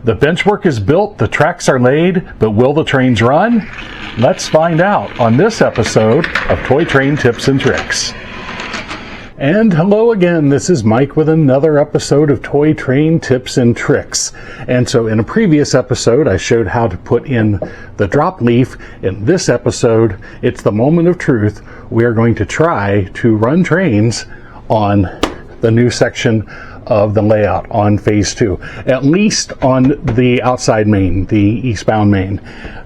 The benchwork is built, the tracks are laid, but will the trains run? Let's find out on this episode of Toy Train Tips and Tricks. And hello again, this is Mike with another episode of Toy Train Tips and Tricks. And so in a previous episode, I showed how to put in the drop leaf. In this episode, it's the moment of truth. We are going to try to run trains on the new section of the layout on phase 2, at least on the outside main, the eastbound main.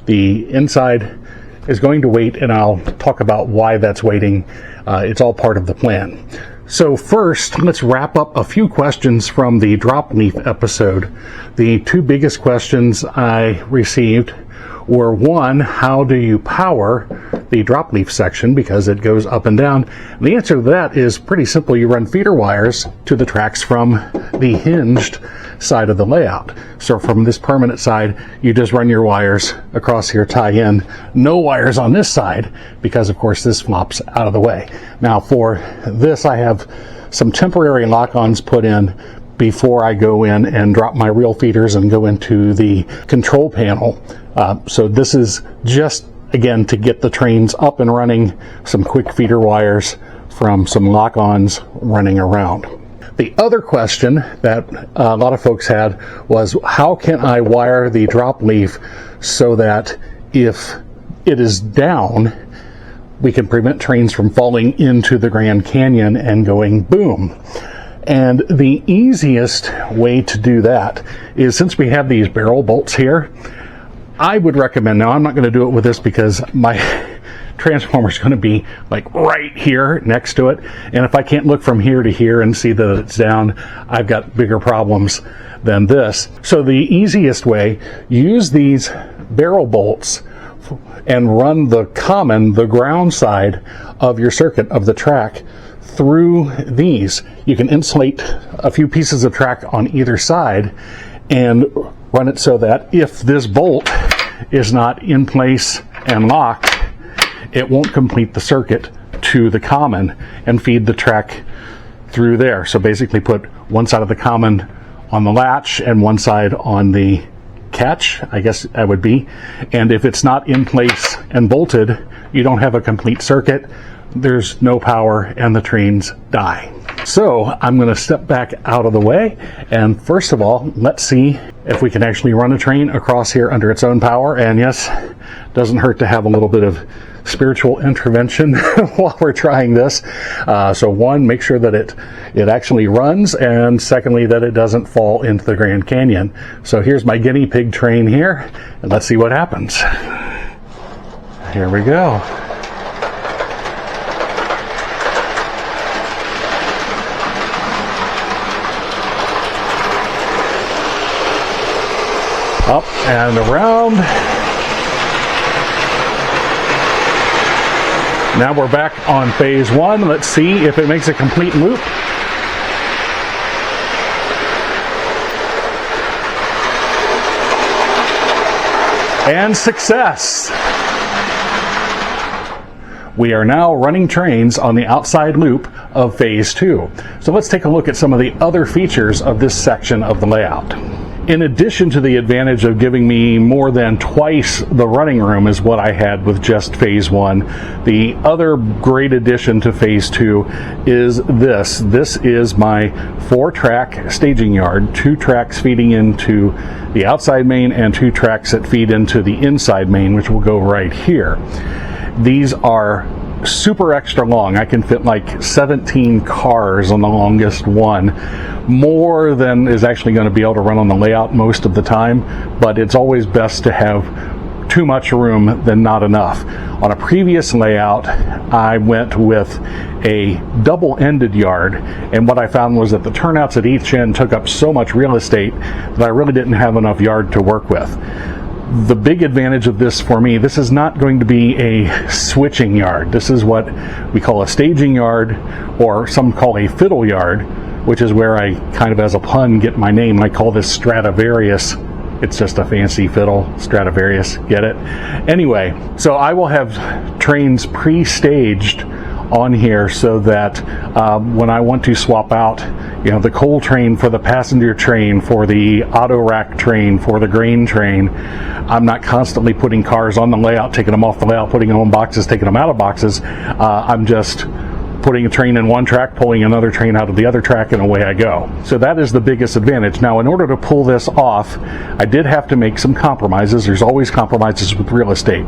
The inside is going to wait, and I'll talk about why that's waiting. It's all part of the plan. So first, let's wrap up a few questions from the drop leaf episode. The two biggest questions I received were, one, how do you power the drop leaf section because it goes up and down? And the answer to that is pretty simple. You run feeder wires to the tracks from the hinged side of the layout. So from this permanent side, you just run your wires across here, tie in. No wires on this side because, of course, this flops out of the way. Now for this, I have some temporary lock-ons put in before I go in and drop my real feeders and go into the control panel. So this is just, again, to get the trains up and running, some quick feeder wires from some lock-ons running around. The other question that a lot of folks had was, how can I wire the drop leaf so that if it is down, we can prevent trains from falling into the Grand Canyon and going boom? And the easiest way to do that is, since we have these barrel bolts here, I would recommend, now I'm not going to do it with this because my transformer is going to be like right here next to it, and if I can't look from here to here and see that it's down, I've got bigger problems than this. So the easiest way, use these barrel bolts and run the common, the ground side of your circuit of the track through these. You can insulate a few pieces of track on either side and run it so that if this bolt is not in place and locked, it won't complete the circuit to the common and feed the track through there. So basically put one side of the common on the latch and one side on the catch, I guess that would be. And if it's not in place and bolted, you don't have a complete circuit. There's no power and the trains die. So I'm going to step back out of the way, and first of all, let's see if we can actually run a train across here under its own power. And yes, doesn't hurt to have a little bit of spiritual intervention while we're trying this. So one, make sure that it actually runs, and secondly, that it doesn't fall into the Grand Canyon. So here's my guinea pig train here, and let's see what happens. Here we go. Up and around. Now we're back on phase 1. Let's see if it makes a complete loop. And success! We are now running trains on the outside loop of phase 2. So let's take a look at some of the other features of this section of the layout. In addition to the advantage of giving me more than twice the running room is what I had with just phase 1, the other great addition to phase 2 is this. This is my 4-track staging yard, 2 tracks feeding into the outside main and 2 tracks that feed into the inside main, which will go right here. These are super extra long. I can fit like 17 cars on the longest one, more than is actually going to be able to run on the layout most of the time, but it's always best to have too much room than not enough. On a previous layout, I went with a double-ended yard, and what I found was that the turnouts at each end took up so much real estate that I really didn't have enough yard to work with. The big advantage of this for me, this is not going to be a switching yard. This is what we call a staging yard, or some call a fiddle yard, which is where I kind of, as a pun, get my name. I call this Stradivarius. It's just a fancy fiddle, Stradivarius, get it? Anyway, so I will have trains pre-staged on here so that when I want to swap out, you know, the coal train for the passenger train, for the auto rack train, for the grain train, I'm not constantly putting cars on the layout, taking them off the layout, putting them on boxes, taking them out of boxes. I'm just putting a train in one track, pulling another train out of the other track, and away I go. So that is the biggest advantage. Now, in order to pull this off, I did have to make some compromises. There's always compromises with real estate.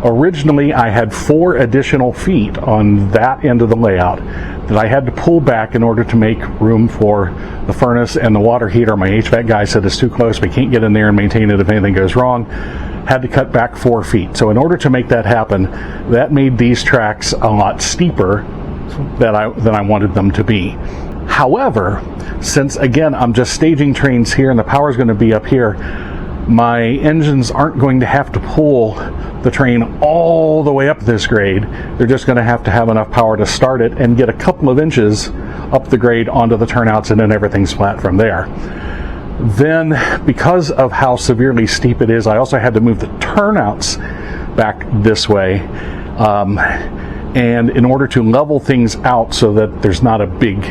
Originally, I had 4 additional feet on that end of the layout that I had to pull back in order to make room for the furnace and the water heater. My HVAC guy said it's too close, we can't get in there and maintain it if anything goes wrong. Had to cut back 4 feet. So in order to make that happen, that made these tracks a lot steeper than I wanted them to be. However, since again I'm just staging trains here and the power is going to be up here, my engines aren't going to have to pull the train all the way up this grade. They're just going to have enough power to start it and get a couple of inches up the grade onto the turnouts, and then everything's flat from there. Then, because of how severely steep it is, I also had to move the turnouts back this way. And in order to level things out so that there's not a big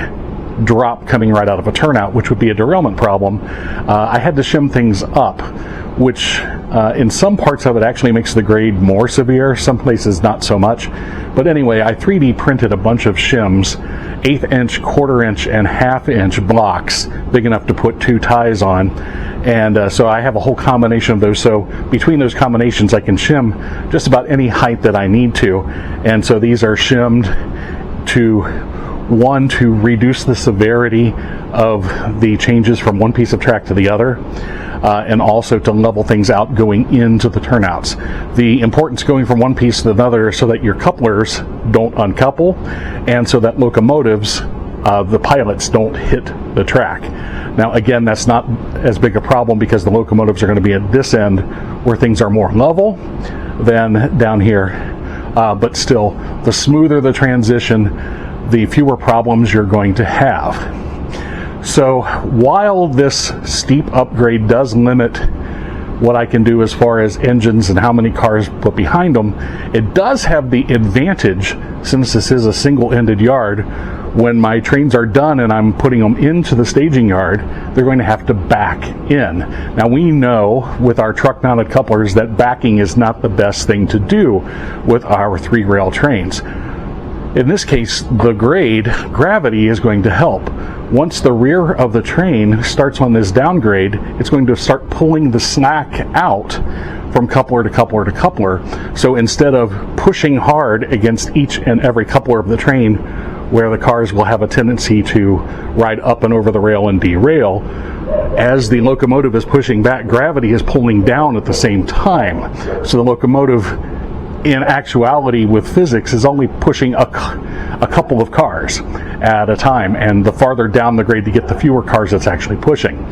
drop coming right out of a turnout, which would be a derailment problem, I had to shim things up, which in some parts of it actually makes the grade more severe, some places not so much. But anyway, I 3D printed a bunch of shims, 1/8 inch, 1/4 inch, and 1/2 inch blocks, big enough to put 2 ties on. And so I have a whole combination of those. So between those combinations, I can shim just about any height that I need to. And so these are shimmed to reduce the severity of the changes from one piece of track to the other, and also to level things out going into the turnouts. The importance going from one piece to another is so that your couplers don't uncouple, and so that locomotives, the pilots, don't hit the track. Now again, that's not as big a problem because the locomotives are going to be at this end where things are more level than down here, but still, the smoother the transition, the fewer problems you're going to have. So while this steep upgrade does limit what I can do as far as engines and how many cars put behind them, it does have the advantage, since this is a single-ended yard, when my trains are done and I'm putting them into the staging yard, they're going to have to back in. Now we know with our truck-mounted couplers that backing is not the best thing to do with our 3-rail trains. In this case, the gravity is going to help. Once the rear of the train starts on this downgrade, it's going to start pulling the slack out from coupler to coupler to coupler. So instead of pushing hard against each and every coupler of the train, where the cars will have a tendency to ride up and over the rail and derail, as the locomotive is pushing back, gravity is pulling down at the same time. So the locomotive, in actuality with physics, is only pushing a couple of cars at a time, and the farther down the grade to get, the fewer cars it's actually pushing.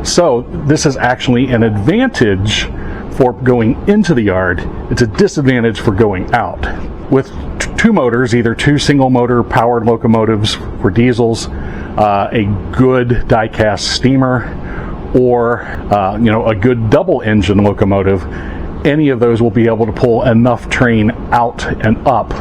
So this is actually an advantage for going into the yard. It's a disadvantage for going out. With 2 motors, either 2 single motor powered locomotives for diesels, a good die-cast steamer, or a good double engine locomotive, any of those will be able to pull enough train out and up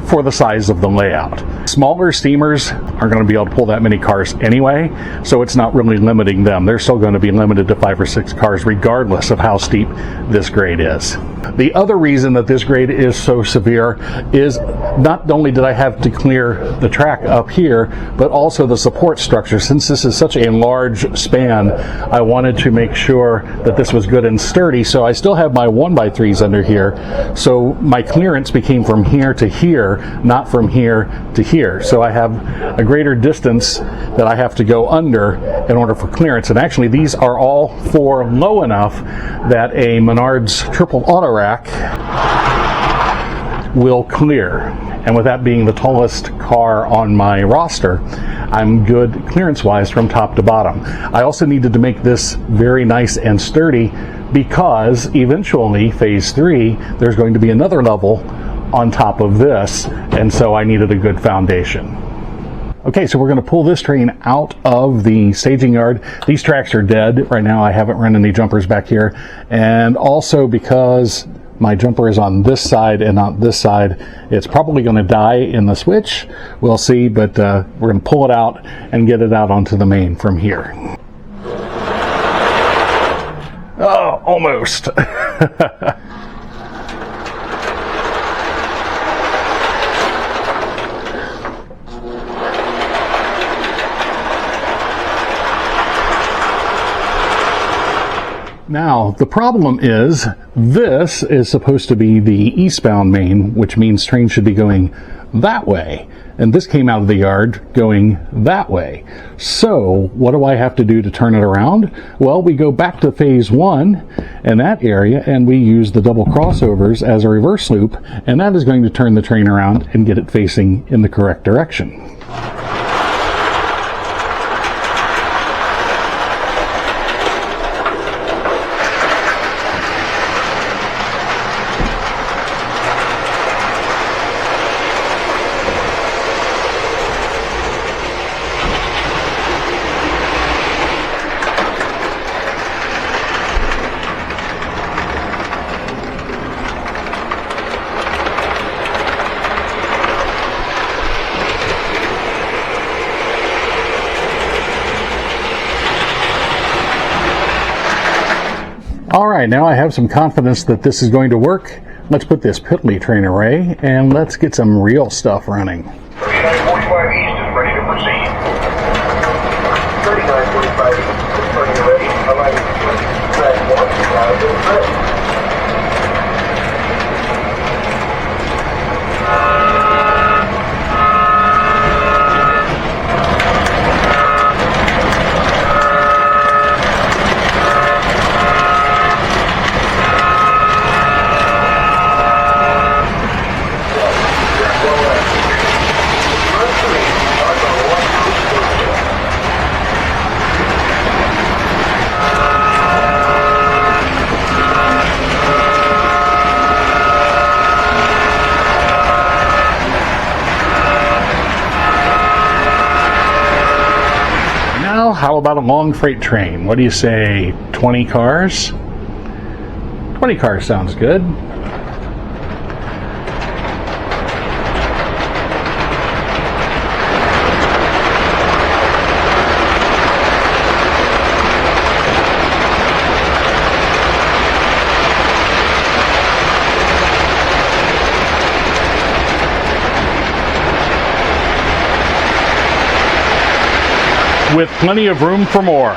for the size of the layout. Smaller steamers aren't going to be able to pull that many cars anyway, so it's not really limiting them. They're still going to be limited to 5 or 6 cars regardless of how steep this grade is. The other reason that this grade is so severe is not only did I have to clear the track up here, but also the support structure. Since this is such a large span, I wanted to make sure that this was good and sturdy, so I still have my 1x3s under here. So my clearance became from here to here, not from here to here. So I have a greater distance that I have to go under in order for clearance. And actually these are all 4 low enough that a Menards triple auto rack will clear. And with that being the tallest car on my roster, I'm good clearance-wise from top to bottom. I also needed to make this very nice and sturdy because eventually, phase 3, there's going to be another level on top of this, and so I needed a good foundation. Okay, so we're going to pull this train out of the staging yard. These tracks are dead right now. I haven't run any jumpers back here, and also because my jumper is on this side and not this side, it's probably going to die in the switch. We'll see, but we're going to pull it out and get it out onto the main from here. Oh, almost. Now, the problem is, this is supposed to be the eastbound main, which means trains should be going that way. And this came out of the yard going that way. So, what do I have to do to turn it around? Well, we go back to phase 1 in that area, and we use the double crossovers as a reverse loop, and that is going to turn the train around and get it facing in the correct direction. Alright, now I have some confidence that this is going to work. Let's put this piddly train away and let's get some real stuff running. 3945 East is ready to proceed. 3945 East is turning ready. Alignment track 1 is ready. How about a long freight train? What do you say, 20 cars? 20 cars sounds good. With plenty of room for more.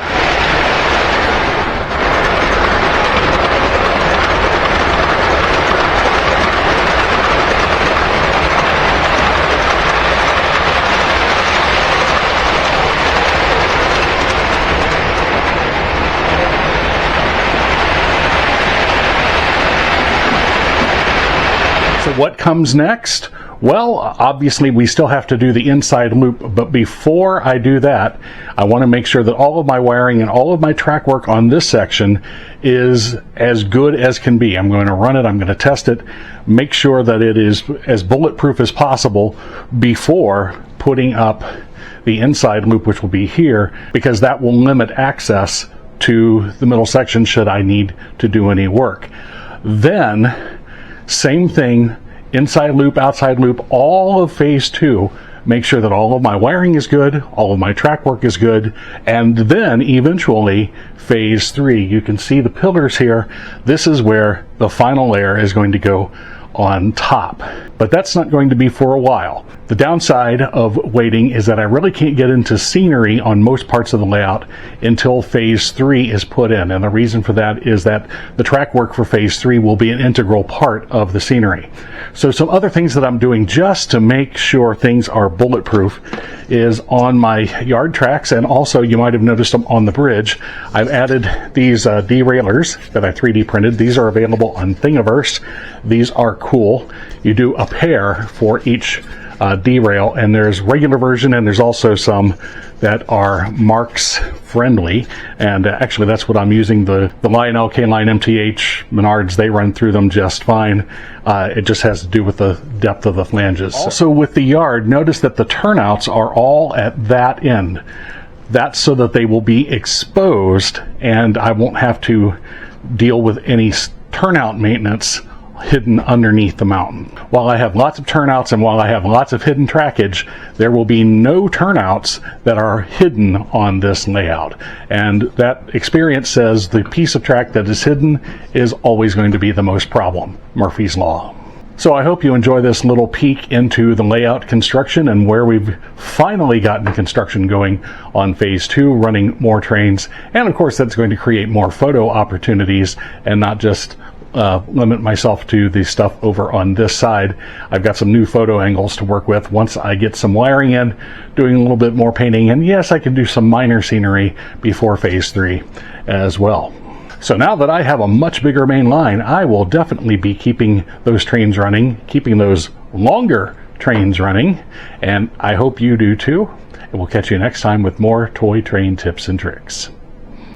So what comes next? Well, obviously we still have to do the inside loop, but before I do that, I want to make sure that all of my wiring and all of my track work on this section is as good as can be. I'm going to run it, I'm going to test it, make sure that it is as bulletproof as possible before putting up the inside loop, which will be here, because that will limit access to the middle section should I need to do any work. Then, same thing, inside loop, outside loop, all of phase 2, make sure that all of my wiring is good, all of my track work is good, and then eventually phase 3. You can see the pillars here. This is where the final layer is going to go on top. But that's not going to be for a while. The downside of waiting is that I really can't get into scenery on most parts of the layout until phase 3 is put in. And the reason for that is that the track work for phase 3 will be an integral part of the scenery. So some other things that I'm doing just to make sure things are bulletproof is on my yard tracks, and also you might have noticed them on the bridge, I've added these derailers that I 3D printed. These are available on Thingiverse. These are cool. You do a pair for each derail, and there's regular version and there's also some that are Marx friendly, and actually that's what I'm using. The Lionel K-Line MTH Menards, they run through them just fine. It just has to do with the depth of the flanges. Also with the yard, notice that the turnouts are all at that end. That's so that they will be exposed and I won't have to deal with any turnout maintenance hidden underneath the mountain. While I have lots of turnouts and while I have lots of hidden trackage, there will be no turnouts that are hidden on this layout. And that experience says the piece of track that is hidden is always going to be the most problem. Murphy's Law. So I hope you enjoy this little peek into the layout construction and where we've finally gotten construction going on phase 2, running more trains. And of course, that's going to create more photo opportunities and not just limit myself to the stuff over on this side. I've got some new photo angles to work with once I get some wiring in, doing a little bit more painting. And yes, I can do some minor scenery before phase 3 as well. So now that I have a much bigger main line, I will definitely be keeping those trains running, keeping those longer trains running, and I hope you do too. And we'll catch you next time with more toy train tips and tricks.